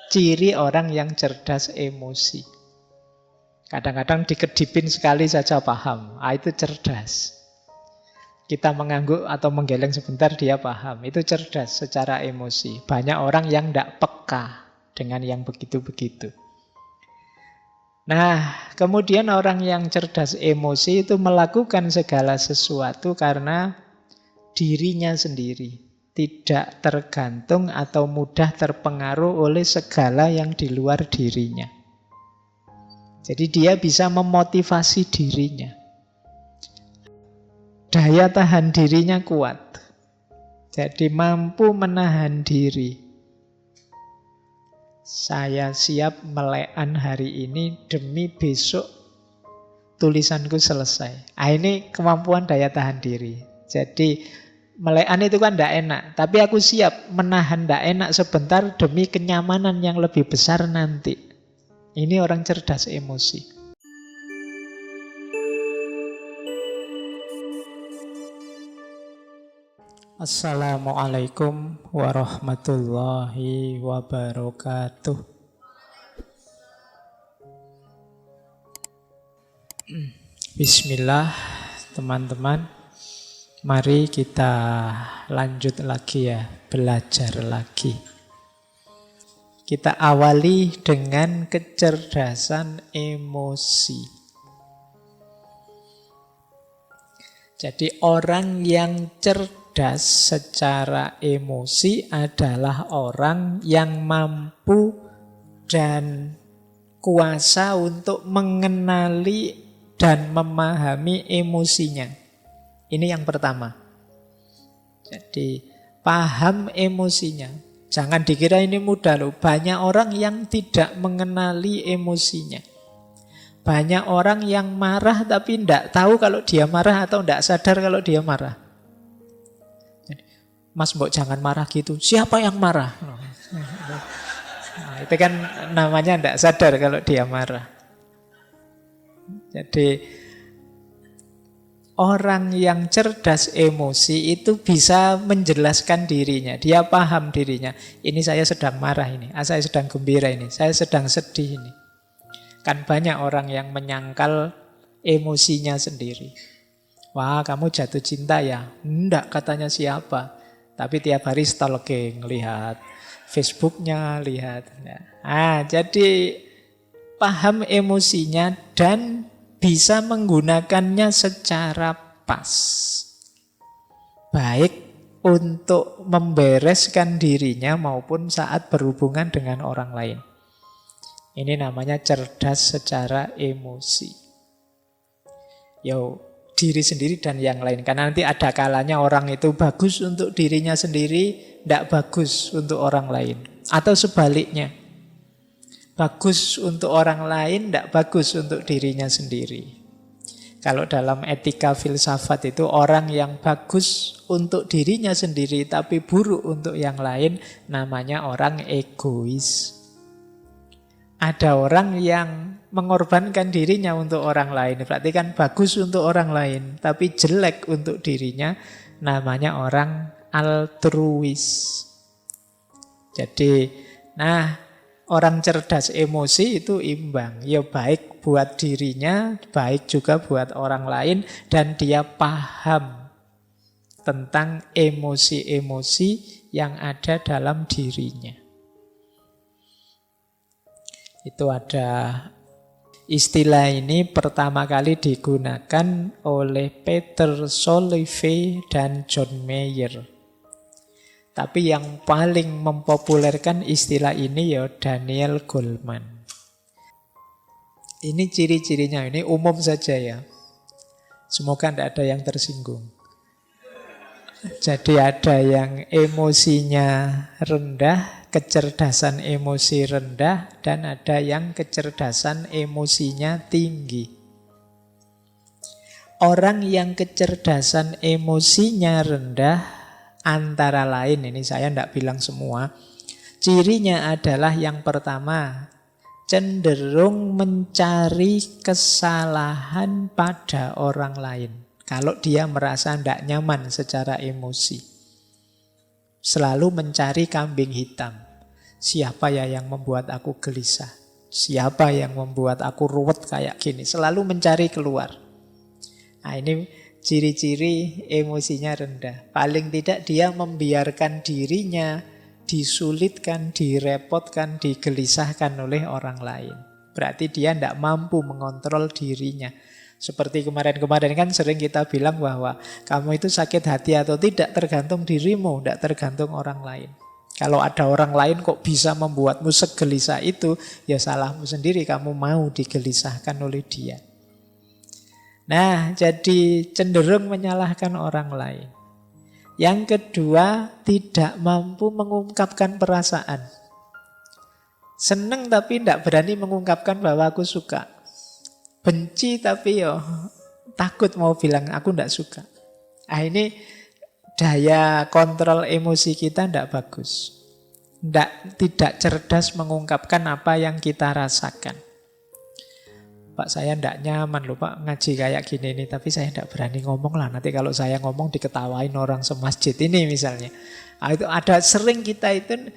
ciri orang yang cerdas emosi. Kadang-kadang dikedipin sekali saja paham. Itu cerdas. Kita mengangguk atau menggeleng sebentar, dia paham. Itu cerdas secara emosi. Banyak orang yang tidak peka dengan yang begitu-begitu. Nah, kemudian orang yang cerdas emosi itu melakukan segala sesuatu karena dirinya sendiri. Tidak tergantung atau mudah terpengaruh oleh segala yang di luar dirinya. Jadi dia bisa memotivasi dirinya. Daya tahan dirinya kuat. Jadi mampu menahan diri. Saya siap melekan hari ini demi besok tulisanku selesai. Ini kemampuan daya tahan diri. Jadi melekan itu kan tidak enak. Tapi aku siap menahan tidak enak sebentar demi kenyamanan yang lebih besar nanti. Ini orang cerdas emosi. Assalamualaikum warahmatullahi wabarakatuh. Bismillah, teman-teman. Mari kita lanjut lagi ya, belajar lagi. Kita awali dengan kecerdasan emosi. Jadi orang yang cerdas secara emosi adalah orang yang mampu dan kuasa untuk mengenali dan memahami emosinya. Ini yang pertama. Jadi paham emosinya. Jangan dikira ini mudah loh. Banyak orang yang tidak mengenali emosinya. Banyak orang yang marah tapi tidak tahu kalau dia marah atau tidak sadar kalau dia marah. Mas mbok jangan marah gitu. Siapa yang marah? Nah, itu kan namanya tidak sadar kalau dia marah. Jadi orang yang cerdas emosi itu bisa menjelaskan dirinya. Dia paham dirinya. Ini saya sedang marah ini. Saya sedang gembira ini. Saya sedang sedih ini. Kan banyak orang yang menyangkal emosinya sendiri. Wah, kamu jatuh cinta ya? Enggak, katanya siapa. Tapi tiap hari stalking, lihat Facebooknya, lihat. Jadi paham emosinya dan bisa menggunakannya secara pas. Baik untuk membereskan dirinya maupun saat berhubungan dengan orang lain. Ini namanya cerdas secara emosi. Diri sendiri dan yang lain. Karena nanti ada kalanya orang itu bagus untuk dirinya sendiri, tidak bagus untuk orang lain. Atau sebaliknya. Bagus untuk orang lain, tidak bagus untuk dirinya sendiri. Kalau dalam etika filsafat itu orang yang bagus untuk dirinya sendiri tapi buruk untuk yang lain namanya orang egois. Ada orang yang mengorbankan dirinya untuk orang lain, berarti kan bagus untuk orang lain tapi jelek untuk dirinya, namanya orang altruis. Jadi, orang cerdas emosi itu imbang. Ya baik buat dirinya, baik juga buat orang lain. Dan dia paham tentang emosi-emosi yang ada dalam dirinya. Itu ada istilah ini pertama kali digunakan oleh Peter Salovey dan John Mayer. Tapi yang paling mempopulerkan istilah ini ya Daniel Goleman. Ini ciri-cirinya, ini umum saja ya. Semoga tidak ada yang tersinggung. Jadi ada yang emosinya rendah, kecerdasan emosi rendah, dan ada yang kecerdasan emosinya tinggi. Orang yang kecerdasan emosinya rendah antara lain, ini saya tidak bilang semua, cirinya adalah yang pertama, cenderung mencari kesalahan pada orang lain. Kalau dia merasa tidak nyaman secara emosi. Selalu mencari kambing hitam. Siapa ya yang membuat aku gelisah? Siapa yang membuat aku ruwet kayak gini? Selalu mencari keluar. Nah, ini ciri-ciri emosinya rendah. Paling tidak dia membiarkan dirinya disulitkan, direpotkan, digelisahkan oleh orang lain. Berarti dia tidak mampu mengontrol dirinya. Seperti kemarin-kemarin kan sering kita bilang bahwa kamu itu sakit hati atau tidak tergantung dirimu, tidak tergantung orang lain. Kalau ada orang lain kok bisa membuatmu segelisah itu, ya salahmu sendiri, kamu mau digelisahkan oleh dia. Nah, jadi cenderung menyalahkan orang lain. Yang kedua, tidak mampu mengungkapkan perasaan. Seneng tapi tidak berani mengungkapkan bahwa aku suka. Benci tapi takut mau bilang aku tidak suka. Nah, ini daya kontrol emosi kita tidak bagus. Tidak cerdas mengungkapkan apa yang kita rasakan. Pak, saya tidak nyaman loh Pak ngaji kayak gini nih, tapi saya tidak berani ngomong lah. Nanti kalau saya ngomong diketawain orang semasjid ini misalnya. Nah, itu ada sering kita itu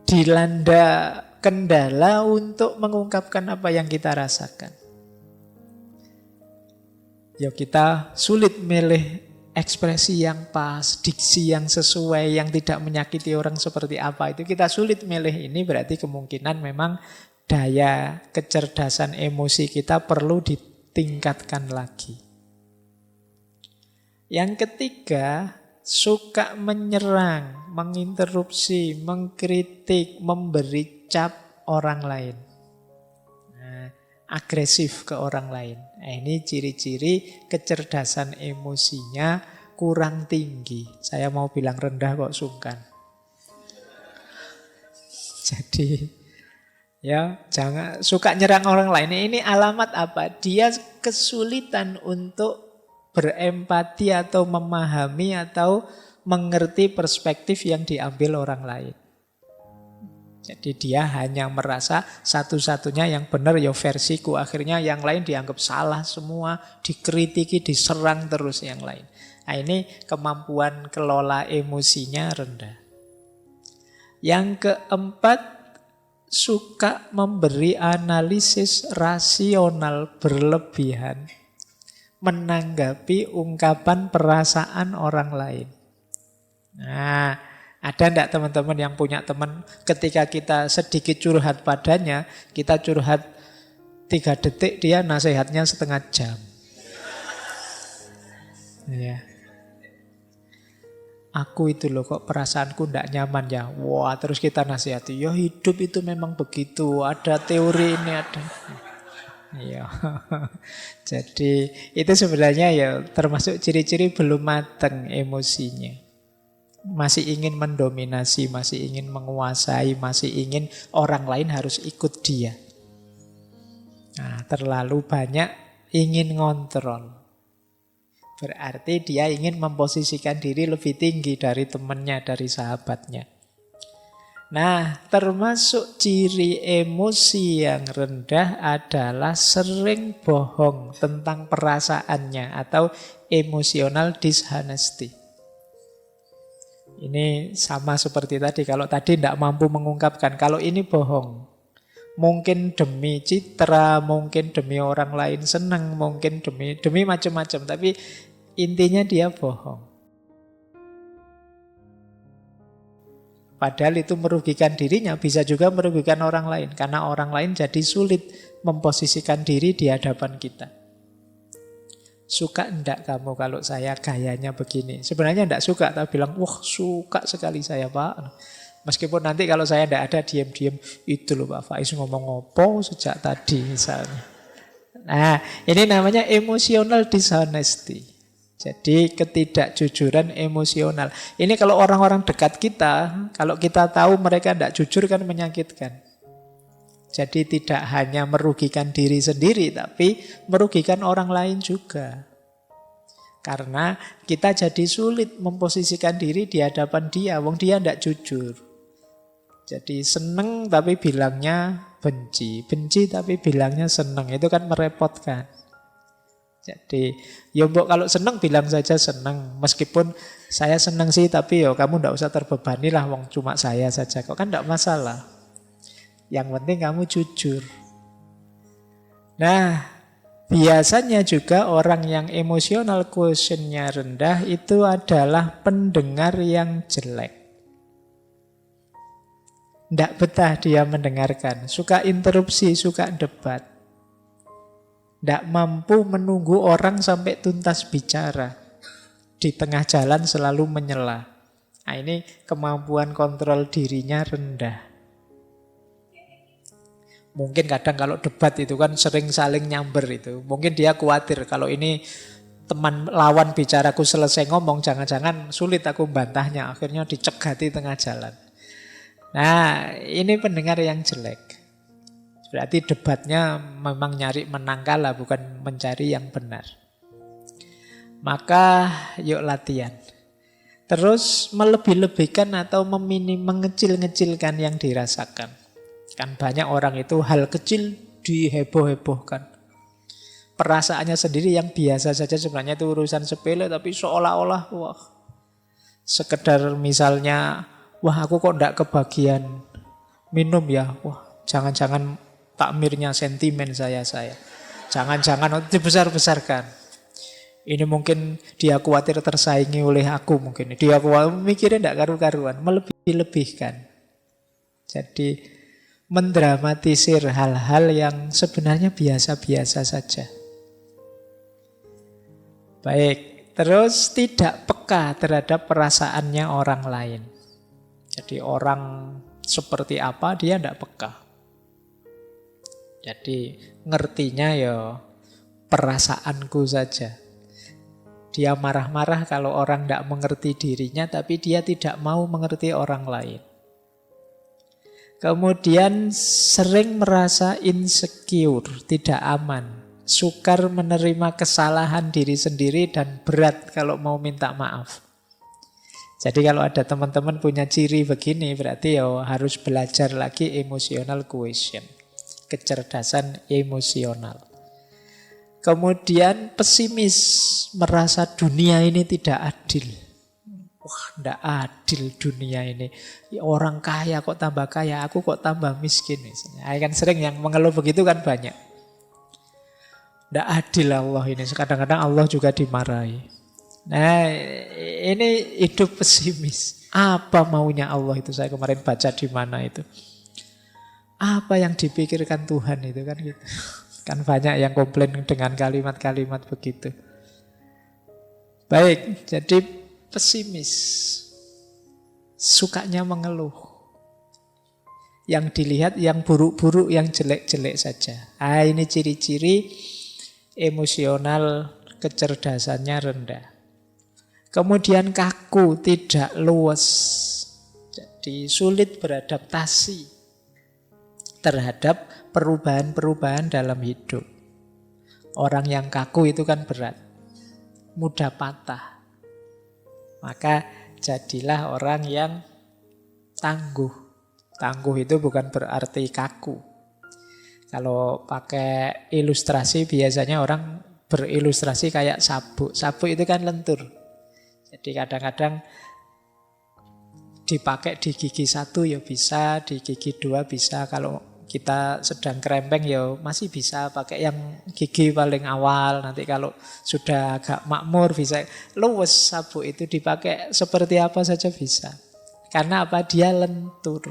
dilanda kendala untuk mengungkapkan apa yang kita rasakan. Ya kita sulit milih ekspresi yang pas, diksi yang sesuai, yang tidak menyakiti orang seperti apa. Itu kita sulit milih. Ini berarti kemungkinan memang daya kecerdasan emosi kita perlu ditingkatkan lagi. Yang ketiga, suka menyerang, menginterupsi, mengkritik, memberi cap orang lain. Agresif ke orang lain. Nah, ini ciri-ciri kecerdasan emosinya kurang tinggi. Saya mau bilang rendah kok sungkan. Jadi ya jangan suka nyerang orang lain. Ini alamat apa? Dia kesulitan untuk berempati atau memahami atau mengerti perspektif yang diambil orang lain. Jadi dia hanya merasa satu-satunya yang benar ya versiku. Akhirnya yang lain dianggap salah semua, dikritiki, diserang terus yang lain. Nah, ini kemampuan kelola emosinya rendah. Yang keempat, suka memberi analisis rasional berlebihan menanggapi ungkapan perasaan orang lain. Nah, ada enggak teman-teman yang punya teman ketika kita sedikit curhat padanya, kita curhat 3 detik, dia nasihatnya setengah jam. Ya. Aku itu loh kok perasaanku enggak nyaman ya. Wah, terus kita nasihati, ya hidup itu memang begitu, ada teori ini ada. Iya. Jadi itu sebenarnya ya termasuk ciri-ciri belum matang emosinya. Masih ingin mendominasi, masih ingin menguasai, masih ingin orang lain harus ikut dia. Nah, terlalu banyak ingin ngontrol. Berarti dia ingin memposisikan diri lebih tinggi dari temannya, dari sahabatnya. Nah, termasuk ciri emosi yang rendah adalah sering bohong tentang perasaannya atau emotional dishonesty. Ini sama seperti tadi. Kalau tadi tidak mampu mengungkapkan, kalau ini bohong. Mungkin demi citra, mungkin demi orang lain senang, mungkin demi macam-macam. Tapi intinya dia bohong. Padahal itu merugikan dirinya, bisa juga merugikan orang lain. Karena orang lain jadi sulit memposisikan diri di hadapan kita. Suka enggak kamu kalau saya gayanya begini? Sebenarnya enggak suka, tapi bilang, wah suka sekali saya Pak. Meskipun nanti kalau saya enggak ada, diam-diam, itu loh Pak Faiz ngomong apa sejak tadi misalnya. Nah, ini namanya emotional dishonesty. Jadi ketidakjujuran emosional. Ini kalau orang-orang dekat kita, kalau kita tahu mereka enggak jujur kan menyakitkan. Jadi tidak hanya merugikan diri sendiri, tapi merugikan orang lain juga. Karena kita jadi sulit memposisikan diri di hadapan dia, wong dia tidak jujur. Jadi seneng tapi bilangnya benci, benci tapi bilangnya seneng, itu kan merepotkan. Jadi, ya mbok kalau seneng bilang saja seneng. Meskipun saya seneng sih, tapi ya kamu ndak usah terbebani lah, wong cuma saya saja. Kok kan ndak masalah. Yang penting kamu jujur. Nah, biasanya juga orang yang emotional quotient-nya rendah itu adalah pendengar yang jelek. Ndak betah dia mendengarkan, suka interupsi, suka debat. Ndak mampu menunggu orang sampai tuntas bicara. Di tengah jalan selalu menyela. Nah, ini kemampuan kontrol dirinya rendah. Mungkin kadang kalau debat itu kan sering saling nyamber itu. Mungkin dia khawatir kalau ini teman lawan bicaraku selesai ngomong, jangan-jangan sulit aku bantahnya. Akhirnya dicegati tengah jalan. Nah, ini pendengar yang jelek. Berarti debatnya memang nyari menang kalah, bukan mencari yang benar. Maka yuk latihan. Terus melebih-lebihkan atau mengecil-ngecilkan yang dirasakan. Kan banyak orang itu hal kecil diheboh-hebohkan. Perasaannya sendiri yang biasa saja sebenarnya itu urusan sepele, tapi seolah-olah wah, sekedar misalnya, wah aku kok enggak kebagian minum ya, wah jangan-jangan takmirnya sentimen saya. Jangan-jangan dibesar-besarkan. Ini mungkin dia khawatir tersaingi oleh aku mungkin. Dia khawatir mikirnya enggak karu-karuan, melebih-lebihkan. Jadi mendramatisir hal-hal yang sebenarnya biasa-biasa saja. Baik, terus tidak peka terhadap perasaannya orang lain. Jadi orang seperti apa dia tidak peka. Jadi ngertinya ya perasaanku saja. Dia marah-marah kalau orang tidak mengerti dirinya, tapi dia tidak mau mengerti orang lain. Kemudian sering merasa insecure, tidak aman. Sukar menerima kesalahan diri sendiri dan berat kalau mau minta maaf. Jadi kalau ada teman-teman punya ciri begini, berarti ya harus belajar lagi emotional quotient. Kecerdasan emosional. Kemudian pesimis, merasa dunia ini tidak adil. Wah, tidak adil dunia ini. Orang kaya kok tambah kaya, aku kok tambah miskin. Misalnya. Kan sering yang mengeluh begitu kan banyak. Tidak adil Allah ini. Kadang-kadang Allah juga dimarahi. Nah, ini hidup pesimis. Apa maunya Allah itu? Saya kemarin baca di mana itu. Apa yang dipikirkan Tuhan itu kan gitu. Kan banyak yang komplain dengan kalimat-kalimat begitu. Baik, jadi pesimis. Sukanya mengeluh. Yang dilihat yang buruk-buruk, yang jelek-jelek saja. Ini ciri-ciri emosional kecerdasannya rendah. Kemudian kaku, tidak luwes. Jadi sulit beradaptasi terhadap perubahan-perubahan dalam hidup. Orang yang kaku itu kan berat, mudah patah. Maka jadilah orang yang tangguh. Tangguh itu bukan berarti kaku. Kalau pakai ilustrasi biasanya orang berilustrasi kayak sabuk. Sabuk itu kan lentur. Jadi kadang-kadang dipakai di gigi satu ya bisa, di gigi dua bisa. Kalau kita sedang kerempeng ya masih bisa pakai yang gigi paling awal. Nanti kalau sudah agak makmur bisa. Luwes sabuk itu dipakai seperti apa saja bisa. Karena apa? Dia lentur.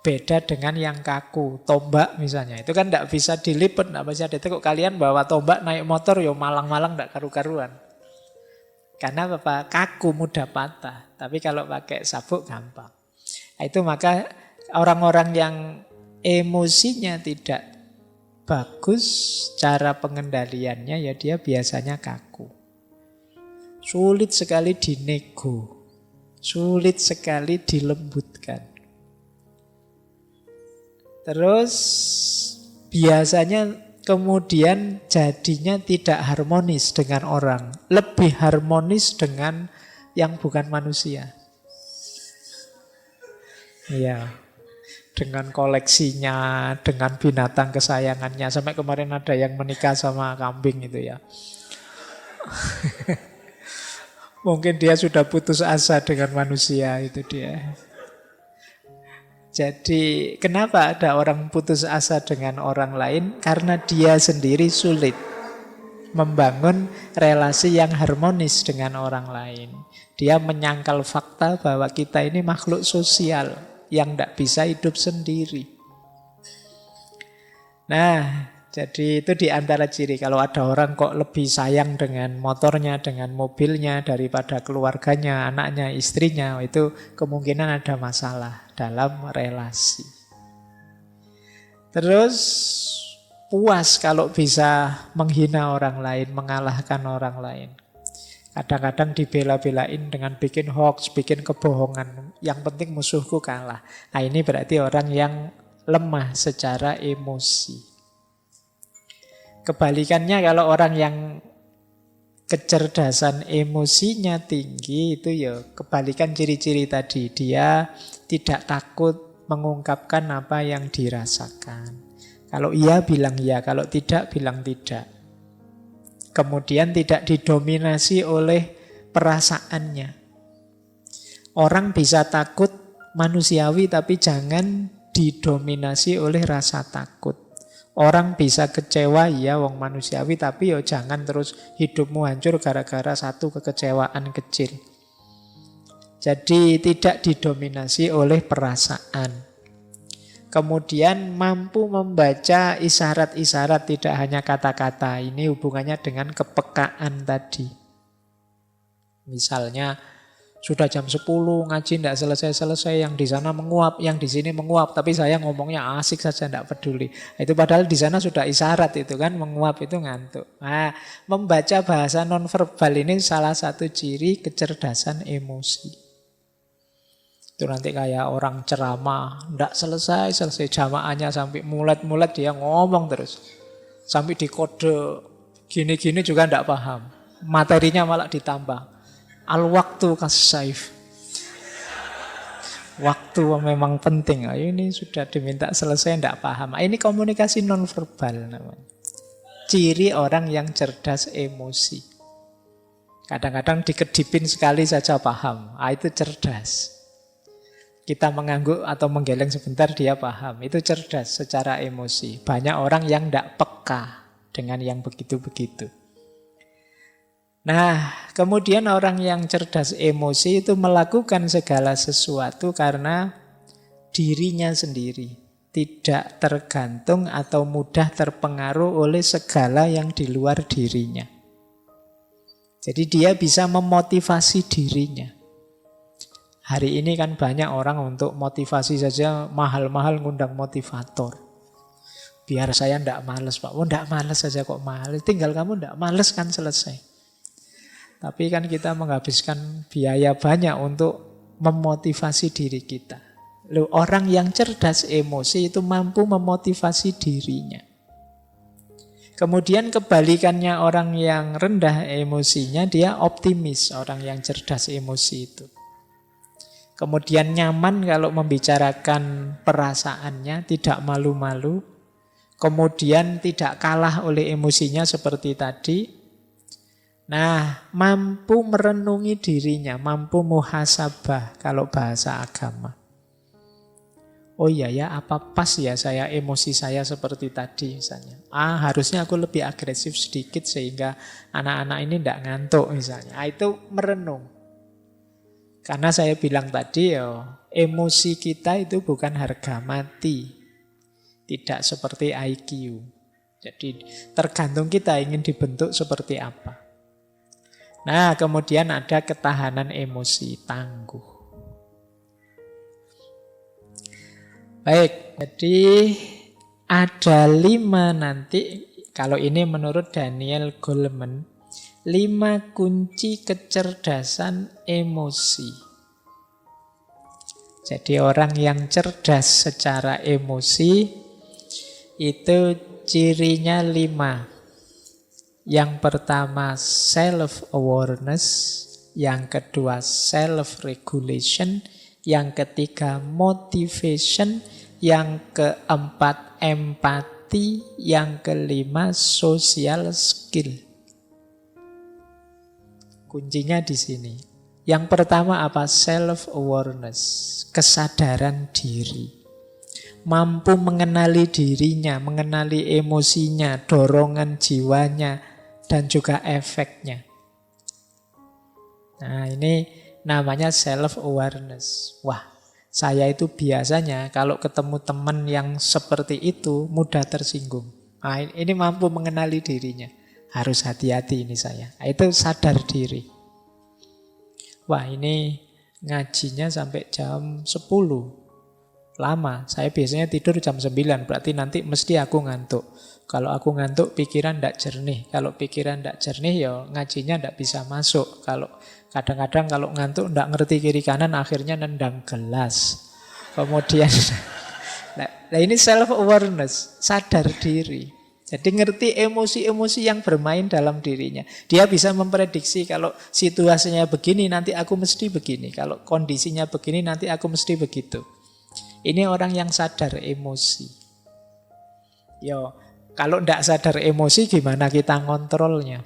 Beda dengan yang kaku. Tombak misalnya. Itu kan tidak bisa dilipat, tidak bisa ditekuk. Kalian bawa tombak naik motor ya malang-malang tidak karu-karuan. Karena apa? Kaku, mudah patah. Tapi kalau pakai sabuk gampang. Itu maka orang-orang yang emosinya tidak bagus, cara pengendaliannya ya dia biasanya kaku. Sulit sekali dinego. Sulit sekali dilembutkan. Terus biasanya kemudian jadinya tidak harmonis dengan orang. Lebih harmonis dengan yang bukan manusia. Iya. dengan koleksinya, dengan binatang kesayangannya. Sampai kemarin ada yang menikah sama kambing itu ya. Mungkin dia sudah putus asa dengan manusia, itu dia. Jadi kenapa ada orang putus asa dengan orang lain? Karena dia sendiri sulit membangun relasi yang harmonis dengan orang lain. Dia menyangkal fakta bahwa kita ini makhluk sosial yang tidak bisa hidup sendiri. Nah, jadi itu di antara ciri. Kalau ada orang kok lebih sayang dengan motornya, dengan mobilnya daripada keluarganya, anaknya, istrinya, itu kemungkinan ada masalah dalam relasi. Terus puas kalau bisa menghina orang lain, mengalahkan orang lain. Kadang-kadang dibela-belain dengan bikin hoax, bikin kebohongan. Yang penting musuhku kalah. Nah, ini berarti orang yang lemah secara emosi. Kebalikannya kalau orang yang kecerdasan emosinya tinggi, itu ya kebalikan ciri-ciri tadi. Dia tidak takut mengungkapkan apa yang dirasakan. Kalau iya bilang iya, kalau tidak bilang tidak. Kemudian tidak didominasi oleh perasaannya. Orang bisa takut manusiawi tapi jangan didominasi oleh rasa takut. Orang bisa kecewa, ya wong manusiawi, tapi ya jangan terus hidupmu hancur gara-gara satu kekecewaan kecil. Jadi tidak didominasi oleh perasaan. Kemudian mampu membaca isyarat-isyarat, tidak hanya kata-kata. Ini hubungannya dengan kepekaan tadi. Misalnya sudah jam 10 ngaji tidak selesai-selesai, yang di sana menguap, yang di sini menguap, tapi saya ngomongnya asik saja, tidak peduli. Itu padahal di sana sudah isyarat itu kan, menguap itu ngantuk. Nah, membaca bahasa nonverbal ini salah satu ciri kecerdasan emosi. Itu nanti kayak orang ceramah, tidak selesai jamaahnya sampai mulet-mulet dia ngomong terus. Sampai dikode gini-gini juga tidak paham. Materinya malah ditambah. Al-waktu kas-saif. Waktu memang penting. Ini sudah diminta selesai, tidak paham. Ini komunikasi nonverbal namanya. Ciri orang yang cerdas emosi. Kadang-kadang dikedipin sekali saja paham. Itu cerdas. Kita mengangguk atau menggeleng sebentar dia paham. Itu cerdas secara emosi. Banyak orang yang tidak peka dengan yang begitu-begitu. Nah, kemudian orang yang cerdas emosi itu melakukan segala sesuatu karena dirinya sendiri. Tidak tergantung atau mudah terpengaruh oleh segala yang di luar dirinya. Jadi dia bisa memotivasi dirinya. Hari ini kan banyak orang untuk motivasi saja mahal-mahal ngundang motivator. Biar saya tidak males, Pak. Oh, tidak males saja kok males. Tinggal kamu tidak males kan selesai. Tapi kan kita menghabiskan biaya banyak untuk memotivasi diri kita. Loh, orang yang cerdas emosi itu mampu memotivasi dirinya. Kemudian kebalikannya orang yang rendah emosinya, dia optimis, orang yang cerdas emosi itu. Kemudian nyaman kalau membicarakan perasaannya, tidak malu-malu. Kemudian tidak kalah oleh emosinya seperti tadi. Nah, mampu merenungi dirinya, mampu muhasabah kalau bahasa agama. Oh iya ya, apa pas ya saya emosi saya seperti tadi misalnya. Harusnya aku lebih agresif sedikit sehingga anak-anak ini tidak ngantuk misalnya. Itu merenung. Karena saya bilang tadi emosi kita itu bukan harga mati. Tidak seperti IQ. Jadi tergantung kita ingin dibentuk seperti apa. Nah, kemudian ada ketahanan emosi, tangguh. Baik, jadi ada 5 nanti, kalau ini menurut Daniel Goleman, 5 kunci kecerdasan emosi. Jadi orang yang cerdas secara emosi, itu cirinya 5. Yang pertama self-awareness, yang kedua self-regulation, yang ketiga motivation, Yang keempat empati, yang kelima social skill. Kuncinya di sini. Yang pertama apa? Self awareness, kesadaran diri. Mampu mengenali dirinya, mengenali emosinya, dorongan jiwanya, dan juga efeknya. Nah, ini namanya self awareness. Wah, saya itu biasanya kalau ketemu teman yang seperti itu mudah tersinggung. Nah, ini mampu mengenali dirinya. Harus hati-hati ini saya. Nah, itu sadar diri. Wah, ini ngajinya sampai jam 10. Lama, saya biasanya tidur jam 9, berarti nanti mesti aku ngantuk. Kalau aku ngantuk, pikiran tidak jernih. Kalau pikiran tidak jernih, ya ngajinya tidak bisa masuk. Kalau kadang-kadang kalau ngantuk tidak ngerti kiri kanan, akhirnya nendang gelas. Kemudian, nah ini self awareness, sadar diri. Jadi ngerti emosi-emosi yang bermain dalam dirinya. Dia bisa memprediksi kalau situasinya begini, nanti aku mesti begini. Kalau kondisinya begini, nanti aku mesti begitu. Ini orang yang sadar emosi. Yo, kalau tidak sadar emosi gimana kita ngontrolnya?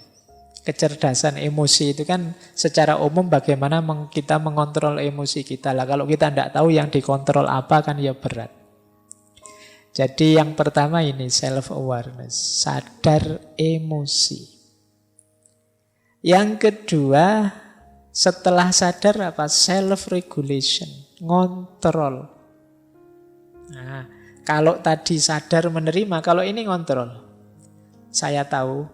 Kecerdasan emosi itu kan secara umum bagaimana kita mengontrol emosi kita lah. Kalau kita tidak tahu yang dikontrol apa kan ya berat. Jadi yang pertama ini self awareness, sadar emosi. Yang kedua setelah sadar apa? Self regulation, ngontrol. Nah, kalau tadi sadar menerima, kalau ini ngontrol. Saya tahu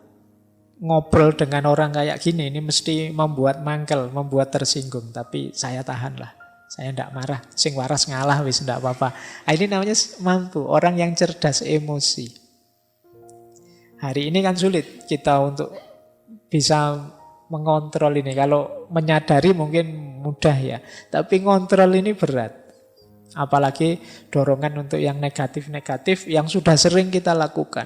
ngobrol dengan orang kayak gini ini mesti membuat mangkel, membuat tersinggung, tapi saya tahanlah. Saya tidak marah, sing waras ngalah wis tidak apa-apa. Nah, ini namanya mampu, orang yang cerdas emosi. Hari ini kan sulit kita untuk bisa mengontrol ini. Kalau menyadari mungkin mudah ya, tapi ngontrol ini berat. Apalagi dorongan untuk yang negatif-negatif yang sudah sering kita lakukan.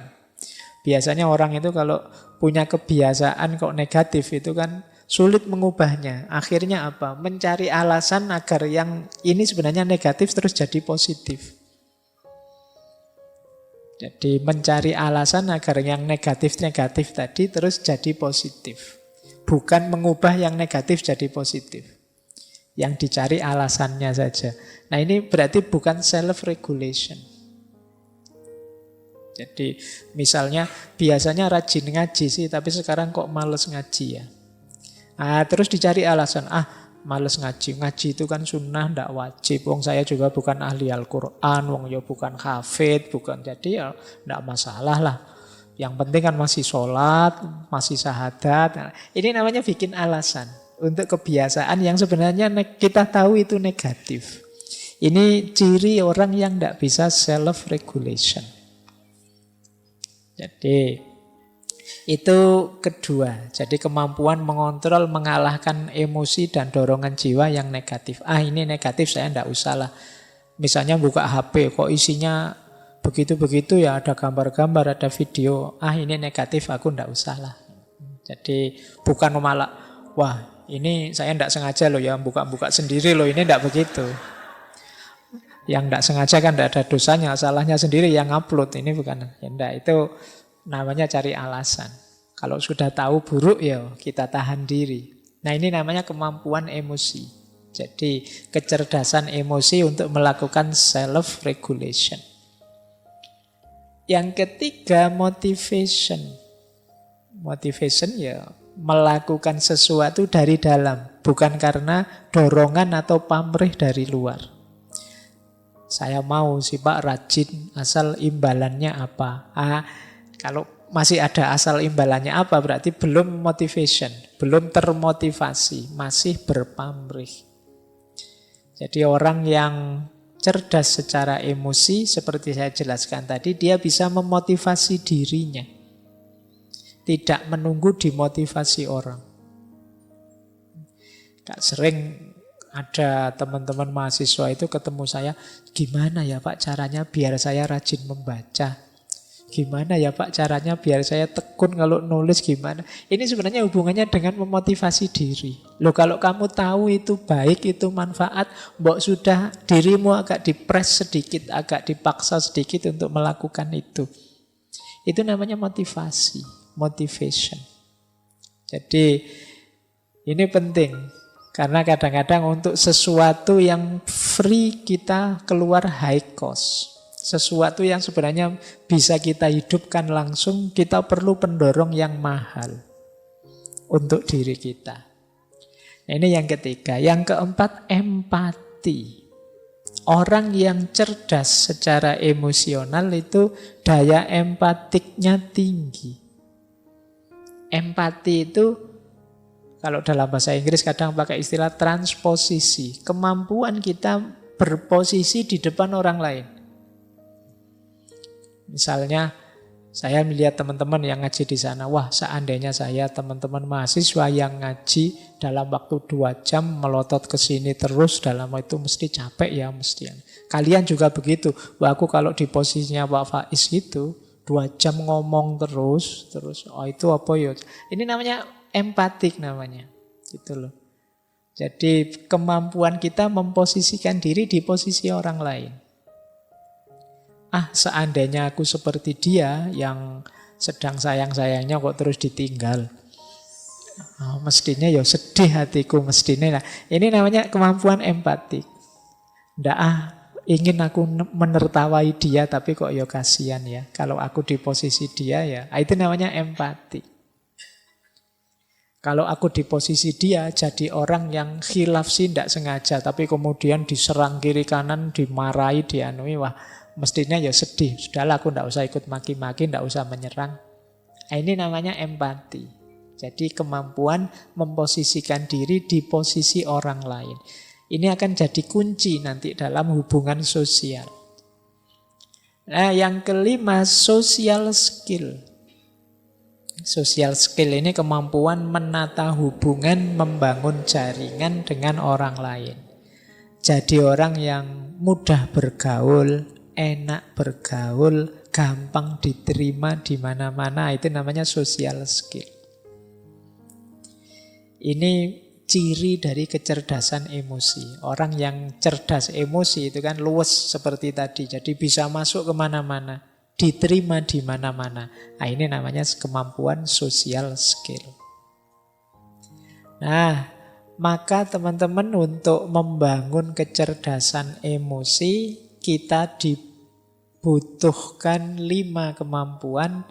Biasanya orang itu kalau punya kebiasaan kok negatif itu kan sulit mengubahnya. Akhirnya apa? Mencari alasan agar yang ini sebenarnya negatif terus jadi positif. Jadi mencari alasan agar yang negatif-negatif tadi terus jadi positif. Bukan mengubah yang negatif jadi positif. Yang dicari alasannya saja. Nah ini berarti bukan self-regulation. Jadi misalnya biasanya rajin ngaji sih, tapi sekarang kok males ngaji ya. Nah, terus dicari alasan, males ngaji. Ngaji itu kan sunnah, tidak wajib. Wong saya juga bukan ahli Al-Quran, wong ya bukan hafid, bukan. Jadi ya tidak masalah lah. Yang penting kan masih sholat, masih syahadat. Nah, ini namanya bikin alasan. Untuk kebiasaan yang sebenarnya kita tahu itu negatif. Ini ciri orang yang tidak bisa self-regulation. Jadi itu kedua. Jadi kemampuan mengontrol, mengalahkan emosi dan dorongan jiwa yang negatif. Ini negatif saya tidak usah lah. Misalnya buka HP, kok isinya begitu-begitu ya, ada gambar-gambar, ada video. Ini negatif, aku tidak usah lah. Jadi bukan malah, wah ini saya tidak sengaja loh ya, buka-buka sendiri loh, ini tidak begitu. Yang tidak sengaja kan tidak ada dosanya, salahnya sendiri yang upload, ini bukan. Ya enggak, itu namanya cari alasan. Kalau sudah tahu buruk ya kita tahan diri. Nah ini namanya kemampuan emosi. Jadi kecerdasan emosi untuk melakukan self-regulation. Yang ketiga motivation. Motivation ya melakukan sesuatu dari dalam, bukan karena dorongan atau pamrih dari luar. Saya mau sih Pak rajin, asal imbalannya apa? Kalau masih ada asal imbalannya apa, berarti belum motivation, belum termotivasi, masih berpamrih. Jadi orang yang cerdas secara emosi, seperti saya jelaskan tadi, dia bisa memotivasi dirinya. Tidak menunggu dimotivasi orang. Gak sering ada teman-teman mahasiswa itu ketemu saya, gimana ya Pak caranya biar saya rajin membaca? Gimana ya Pak caranya biar saya tekun kalau nulis gimana? Ini sebenarnya hubungannya dengan memotivasi diri. Loh kalau kamu tahu itu baik, itu manfaat, mbok sudah dirimu agak dipres sedikit, agak dipaksa sedikit untuk melakukan itu. Itu namanya motivasi, motivation. Jadi ini penting. Karena kadang-kadang untuk sesuatu yang free kita keluar high cost. Sesuatu yang sebenarnya bisa kita hidupkan langsung, kita perlu pendorong yang mahal untuk diri kita. Nah, ini yang ketiga. Yang keempat, empati. Orang yang cerdas secara emosional itu daya empatiknya tinggi. Empati itu, kalau dalam bahasa Inggris kadang pakai istilah transposisi. Kemampuan kita berposisi di depan orang lain. Misalnya saya melihat teman-teman yang ngaji di sana, wah seandainya saya teman-teman mahasiswa yang ngaji dalam waktu 2 jam melotot ke sini terus, dalam itu mesti capek ya mesti. Kalian juga begitu, wah aku kalau di posisinya Pak Faiz itu 2 jam ngomong terus, oh itu apa ya? Ini namanya empatik namanya, gitu loh. Jadi kemampuan kita memposisikan diri di posisi orang lain. Seandainya aku seperti dia yang sedang sayang-sayangnya kok terus ditinggal. Mestinya ya sedih hatiku mestinya. Nah, ini namanya kemampuan empatik. Ndak ingin aku menertawai dia tapi kok ya kasihan ya. Kalau aku di posisi dia ya, itu namanya empati. Kalau aku di posisi dia jadi orang yang khilaf sih ndak sengaja tapi kemudian diserang kiri kanan, dimarahi, dianui, wah mestinya ya sedih. Sudahlah aku tidak usah ikut maki-maki, tidak usah menyerang. Ini namanya empati. Jadi kemampuan memposisikan diri di posisi orang lain. Ini akan jadi kunci nanti dalam hubungan sosial. Nah, yang kelima, social skill. Social skill ini kemampuan menata hubungan, membangun jaringan dengan orang lain. Jadi orang yang mudah bergaul, enak bergaul, gampang diterima di mana-mana, itu namanya social skill. Ini ciri dari kecerdasan emosi. Orang yang cerdas emosi itu kan luwes seperti tadi, jadi bisa masuk kemana-mana, diterima di mana-mana. Nah, ini namanya kemampuan social skill. Nah, maka teman-teman untuk membangun kecerdasan emosi, kita dibutuhkan 5 kemampuan.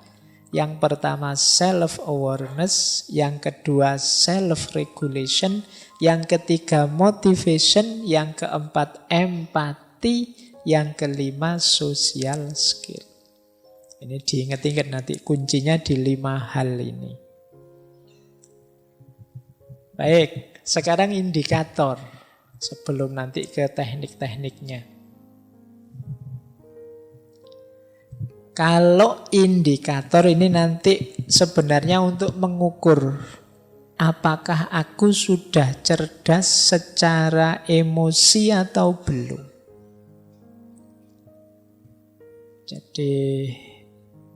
Yang pertama self-awareness, yang kedua self-regulation, yang ketiga motivation, yang keempat empati, yang kelima social skill. Ini diingat-ingat nanti kuncinya di 5 hal ini. Baik, sekarang indikator sebelum nanti ke teknik-tekniknya. Kalau indikator ini nanti sebenarnya untuk mengukur apakah aku sudah cerdas secara emosi atau belum. Jadi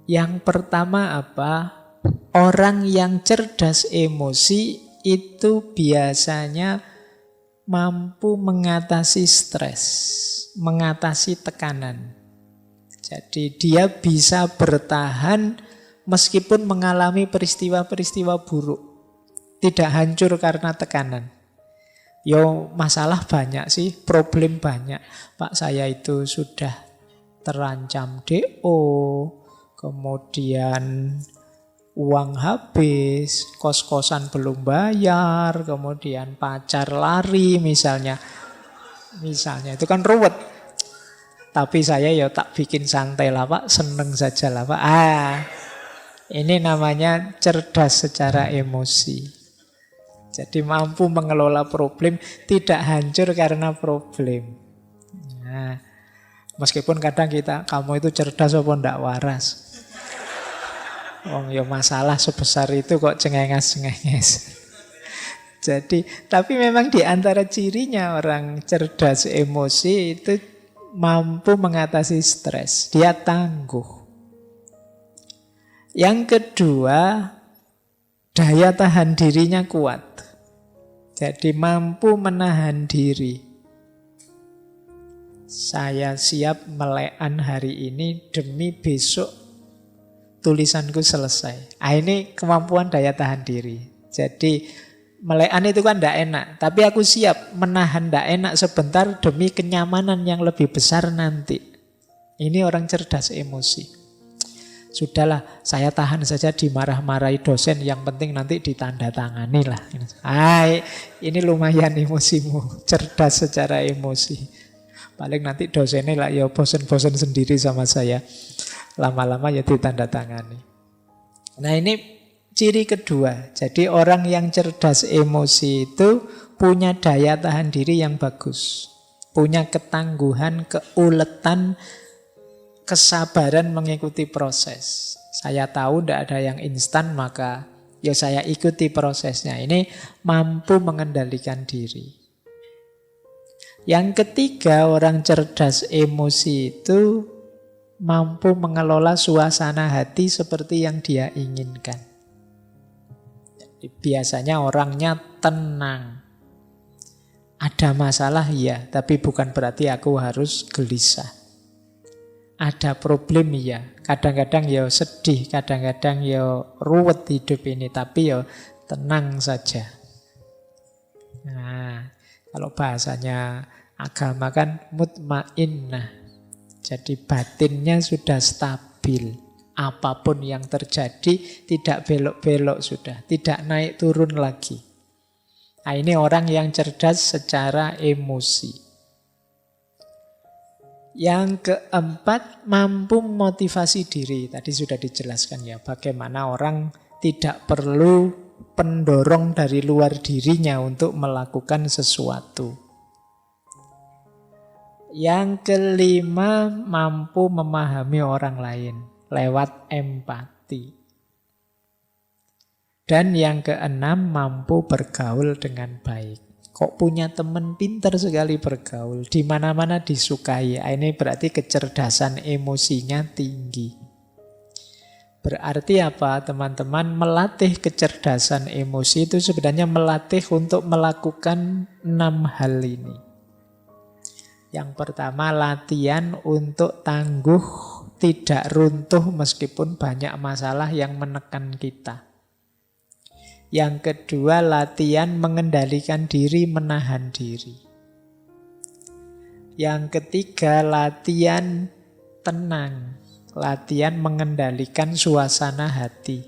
yang pertama apa? Orang yang cerdas emosi itu biasanya mampu mengatasi stres, mengatasi tekanan. Jadi dia bisa bertahan meskipun mengalami peristiwa-peristiwa buruk. Tidak hancur karena tekanan. Yo masalah banyak sih, problem banyak. Pak saya itu sudah terancam DO, kemudian uang habis, kos-kosan belum bayar, kemudian pacar lari misalnya. Misalnya itu kan ruwet. Tapi saya ya tak bikin santai lah Pak, seneng saja lah Pak. Ini namanya cerdas secara emosi. Jadi mampu mengelola problem, tidak hancur karena problem. Nah, meskipun kadang kamu itu cerdas apa ndak waras. Ya masalah sebesar itu kok cengenges-cengenges. Jadi, tapi memang di antara cirinya orang cerdas emosi itu mampu mengatasi stres. Dia tangguh. Yang kedua, daya tahan dirinya kuat. Jadi mampu menahan diri. Saya siap melekan hari ini demi besok tulisanku selesai. Ini kemampuan daya tahan diri. Jadi melekan itu kan tidak enak. Tapi aku siap menahan tidak enak sebentar demi kenyamanan yang lebih besar nanti. Ini orang cerdas emosi. Sudahlah, saya tahan saja dimarah-marahi dosen, yang penting nanti ditandatangani lah. Ini lumayan emosimu, cerdas secara emosi. Paling nanti dosennya lah ya bosen-bosen sendiri sama saya. Lama-lama ya ditandatangani. Nah ini ciri kedua. Jadi orang yang cerdas emosi itu punya daya tahan diri yang bagus. Punya ketangguhan, keuletan, kesabaran mengikuti proses. Saya tahu tidak ada yang instan, maka ya saya ikuti prosesnya. Ini mampu mengendalikan diri. Yang ketiga, orang cerdas emosi itu mampu mengelola suasana hati seperti yang dia inginkan. Jadi, biasanya orangnya tenang. Ada masalah, ya, tapi bukan berarti aku harus gelisah. Ada problem, ya. Kadang-kadang ya sedih, kadang-kadang ya ruwet hidup ini, tapi ya tenang saja. Nah, kalau bahasanya agama kan mutmainnah. Jadi batinnya sudah stabil. Apapun yang terjadi tidak belok-belok sudah, tidak naik turun lagi. Nah, ini orang yang cerdas secara emosi. Yang keempat, mampu motivasi diri. Tadi sudah dijelaskan ya, bagaimana orang tidak perlu pendorong dari luar dirinya untuk melakukan sesuatu. Yang kelima, mampu memahami orang lain lewat empati. Dan yang keenam, mampu bergaul dengan baik. Kok punya teman pintar sekali bergaul, di mana-mana disukai. Ini berarti kecerdasan emosinya tinggi. Berarti apa, teman-teman? Melatih kecerdasan emosi itu sebenarnya melatih untuk melakukan 6 hal ini. Yang pertama, latihan untuk tangguh, tidak runtuh meskipun banyak masalah yang menekan kita. Yang kedua, latihan mengendalikan diri, menahan diri. Yang ketiga, latihan tenang, latihan mengendalikan suasana hati.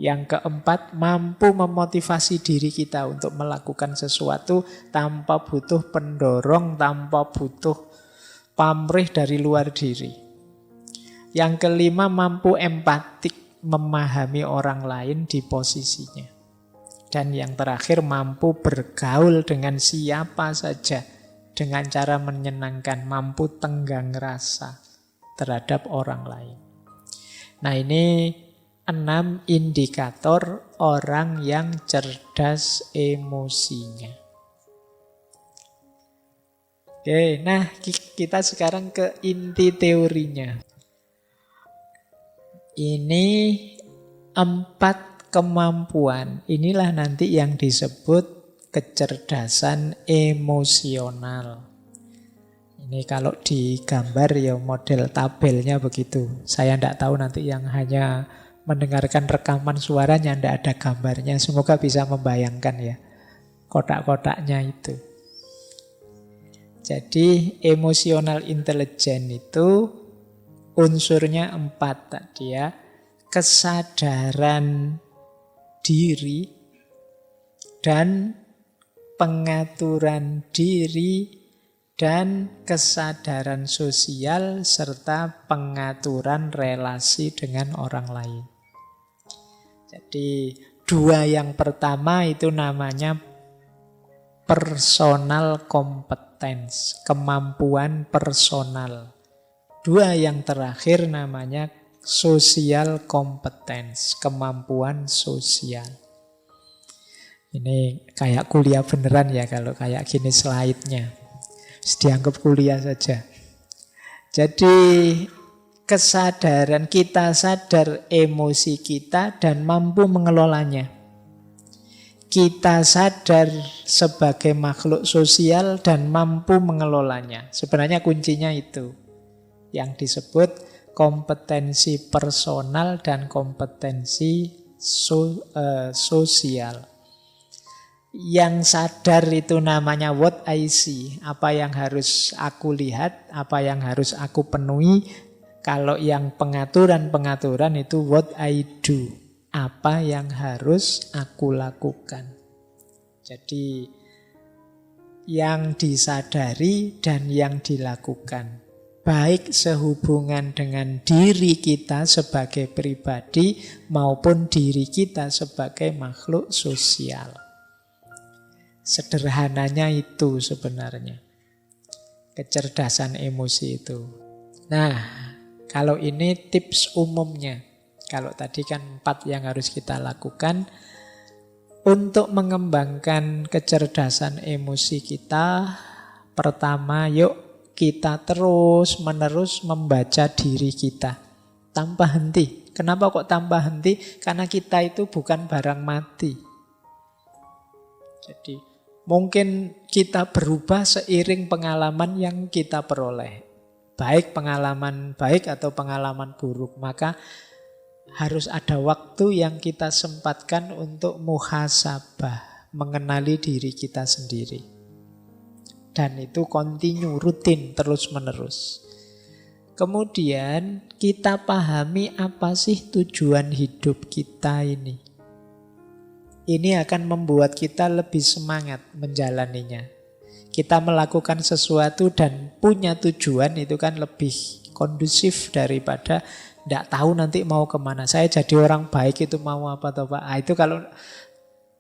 Yang keempat, mampu memotivasi diri kita untuk melakukan sesuatu tanpa butuh pendorong, tanpa butuh pamrih dari luar diri. Yang kelima, mampu empatik, memahami orang lain di posisinya. Dan yang terakhir, mampu bergaul dengan siapa saja dengan cara menyenangkan, mampu tenggang rasa terhadap orang lain. Nah, ini 6 indikator orang yang cerdas emosinya. Oke, nah kita sekarang ke inti teorinya. Ini 4 kemampuan. Inilah nanti yang disebut kecerdasan emosional. Ini kalau digambar ya model tabelnya begitu. Saya tidak tahu nanti yang hanya mendengarkan rekaman suaranya, tidak ada gambarnya. Semoga bisa membayangkan ya kotak-kotaknya itu. Jadi emosional intelligence itu unsurnya 4 tadi ya. Kesadaran diri dan pengaturan diri dan kesadaran sosial serta pengaturan relasi dengan orang lain. Jadi 2 yang pertama itu namanya personal competence, kemampuan personal. 2 yang terakhir namanya social competence, kemampuan sosial. Ini kayak kuliah beneran ya kalau kayak gini slide-nya. Dianggap kuliah saja. Jadi kesadaran kita sadar emosi kita dan mampu mengelolanya. Kita sadar sebagai makhluk sosial dan mampu mengelolanya. Sebenarnya kuncinya itu yang disebut kompetensi personal dan kompetensi sosial. Yang sadar itu namanya what I see, apa yang harus aku lihat, apa yang harus aku penuhi. Kalau yang pengaturan itu what I do, apa yang harus aku lakukan. Jadi yang disadari dan yang dilakukan, baik sehubungan dengan diri kita sebagai pribadi maupun diri kita sebagai makhluk sosial. Sederhananya itu sebenarnya kecerdasan emosi itu. Nah, kalau ini tips umumnya. Kalau tadi kan 4 yang harus kita lakukan untuk mengembangkan kecerdasan emosi kita. Pertama, yuk kita terus-menerus membaca diri kita tanpa henti. Kenapa kok tanpa henti? Karena kita itu bukan barang mati. Jadi mungkin kita berubah seiring pengalaman yang kita peroleh. Baik pengalaman baik atau pengalaman buruk. Maka harus ada waktu yang kita sempatkan untuk muhasabah, mengenali diri kita sendiri. Dan itu kontinu, rutin, terus-menerus. Kemudian kita pahami apa sih tujuan hidup kita ini. Ini akan membuat kita lebih semangat menjalaninya. Kita melakukan sesuatu dan punya tujuan itu kan lebih kondusif daripada tidak tahu nanti mau kemana. Saya jadi orang baik itu mau apa toh Pak? Itu kalau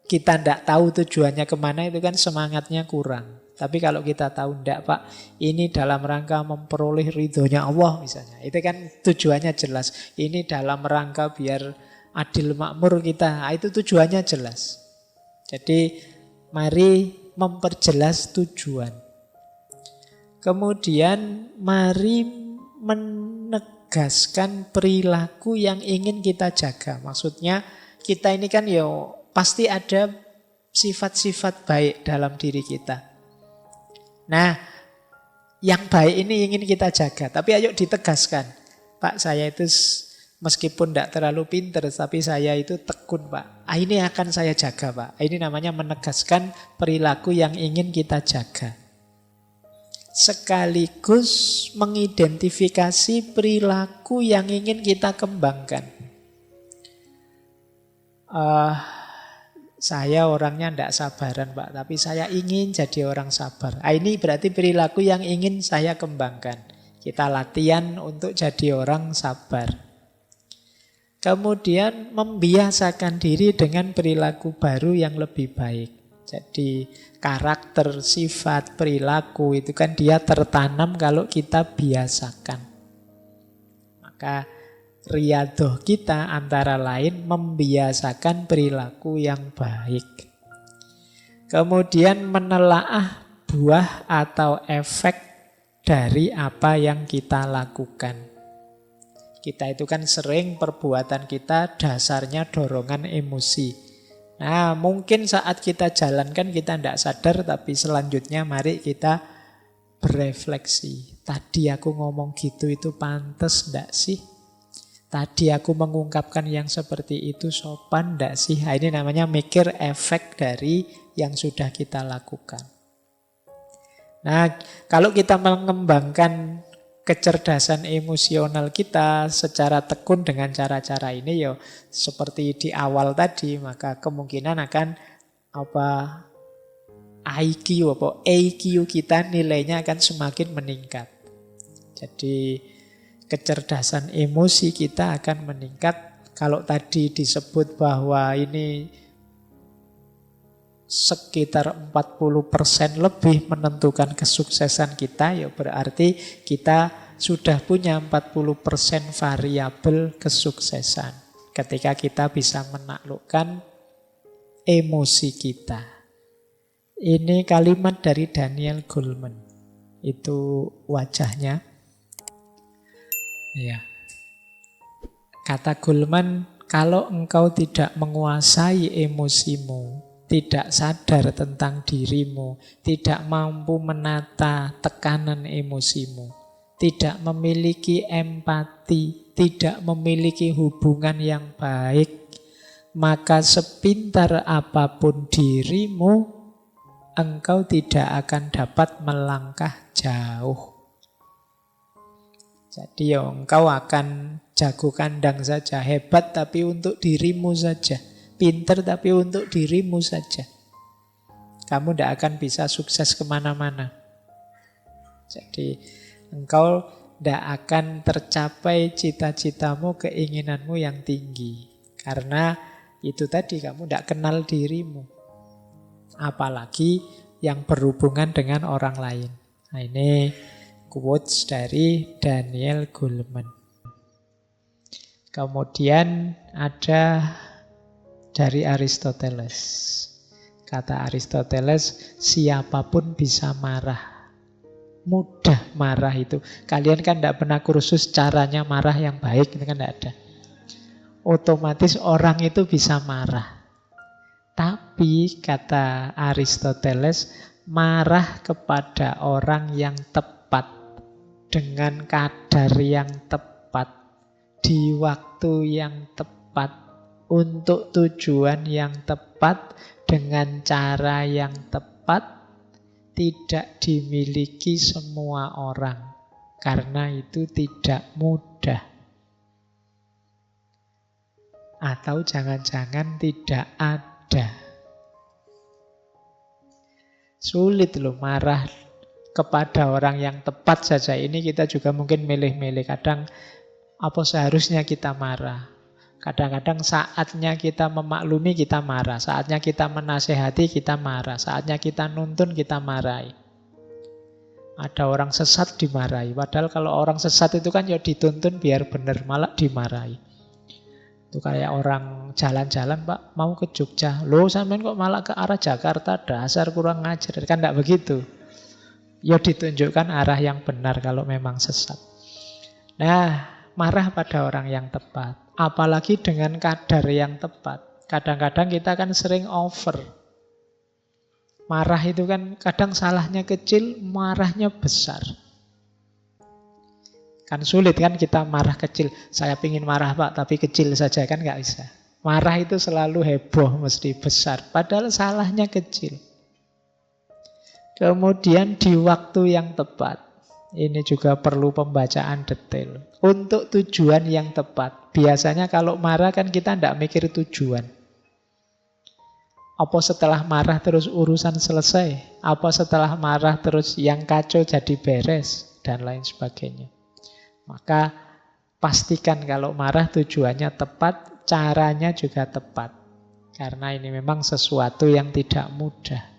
kita tidak tahu tujuannya kemana itu kan semangatnya kurang. Tapi kalau kita tahu tidak Pak, ini dalam rangka memperoleh ridhonya Allah misalnya. Itu kan tujuannya jelas. Ini dalam rangka biar adil makmur kita. Itu tujuannya jelas. Jadi mari memperjelas tujuan. Kemudian mari menegaskan perilaku yang ingin kita jaga. Maksudnya kita ini kan pasti ada sifat-sifat baik dalam diri kita. Nah, yang baik ini ingin kita jaga. Tapi ayo ditegaskan. Pak, saya itu meskipun tidak terlalu pinter, tapi saya itu tekun Pak. Ini akan saya jaga Pak. Ini namanya menegaskan perilaku yang ingin kita jaga. Sekaligus mengidentifikasi perilaku yang ingin kita kembangkan. Saya orangnya tidak sabaran Pak, tapi saya ingin jadi orang sabar. Ini berarti perilaku yang ingin saya kembangkan. Kita latihan untuk jadi orang sabar. Kemudian membiasakan diri dengan perilaku baru yang lebih baik. Jadi karakter, sifat, perilaku itu kan dia tertanam kalau kita biasakan. Maka riyadhah kita antara lain membiasakan perilaku yang baik. Kemudian menelaah buah atau efek dari apa yang kita lakukan. Kita itu kan sering perbuatan kita dasarnya dorongan emosi. Nah, mungkin saat kita jalankan kita tidak sadar, tapi selanjutnya mari kita berefleksi. Tadi aku ngomong gitu itu pantas tidak sih? Tadi aku mengungkapkan yang seperti itu sopan tidak sih? Ini namanya mikir efek dari yang sudah kita lakukan. Nah, kalau kita mengembangkan kecerdasan emosional kita secara tekun dengan cara-cara ini seperti di awal tadi, maka kemungkinan akan IQ EQ kita nilainya akan semakin meningkat. Jadi kecerdasan emosi kita akan meningkat. Kalau tadi disebut bahwa ini sekitar 40% lebih menentukan kesuksesan kita, berarti kita sudah punya 40% variabel kesuksesan ketika kita bisa menaklukkan emosi kita. Ini kalimat dari Daniel Goleman. Itu wajahnya. Ya, Kata Goleman, kalau engkau tidak menguasai emosimu, tidak sadar tentang dirimu, tidak mampu menata tekanan emosimu, tidak memiliki empati, tidak memiliki hubungan yang baik, maka sepintar apapun dirimu, engkau tidak akan dapat melangkah jauh. Jadi engkau akan jago kandang saja, hebat tapi untuk dirimu saja, pinter tapi untuk dirimu saja. Kamu tidak akan bisa sukses kemana-mana. Jadi engkau tidak akan tercapai cita-citamu, keinginanmu yang tinggi. Karena itu tadi, kamu tidak kenal dirimu. Apalagi yang berhubungan dengan orang lain. Nah, ini quotes dari Daniel Goleman. Kemudian ada dari Aristoteles. Kata Aristoteles, siapapun bisa marah. Mudah marah itu. Kalian kan tidak pernah kursus caranya marah yang baik, itu kan tidak ada. Otomatis orang itu bisa marah. Tapi kata Aristoteles, marah kepada orang yang tepat, dengan kadar yang tepat, di waktu yang tepat, untuk tujuan yang tepat, dengan cara yang tepat, tidak dimiliki semua orang. Karena itu tidak mudah. Atau jangan-jangan tidak ada. Sulit loh marah kepada orang yang tepat saja. Ini kita juga mungkin milih-milih. Kadang apa seharusnya kita marah. Kadang-kadang saatnya kita memaklumi, kita marah. Saatnya kita menasehati, kita marah. Saatnya kita nuntun, kita marahi. Ada orang sesat dimarahi. Padahal kalau orang sesat itu kan ya dituntun biar benar, malah dimarahi. Itu kayak orang jalan-jalan, Pak, mau ke Jogja. Loh, sampean kok malah ke arah Jakarta, dasar kurang ngajar. Kan tidak begitu. Ya ditunjukkan arah yang benar kalau memang sesat. Nah, marah pada orang yang tepat. Apalagi dengan kadar yang tepat. Kadang-kadang kita kan sering over. Marah itu kan kadang salahnya kecil, marahnya besar. Kan sulit kan kita marah kecil. Saya pingin marah Pak, tapi kecil saja kan nggak bisa. Marah itu selalu heboh, mesti besar. Padahal salahnya kecil. Kemudian di waktu yang tepat. Ini juga perlu pembacaan detail. Untuk tujuan yang tepat. Biasanya kalau marah kan kita tidak mikir tujuan. Apa setelah marah terus urusan selesai? Apa setelah marah terus yang kacau jadi beres? Dan lain sebagainya. Maka pastikan kalau marah tujuannya tepat, caranya juga tepat. Karena ini memang sesuatu yang tidak mudah.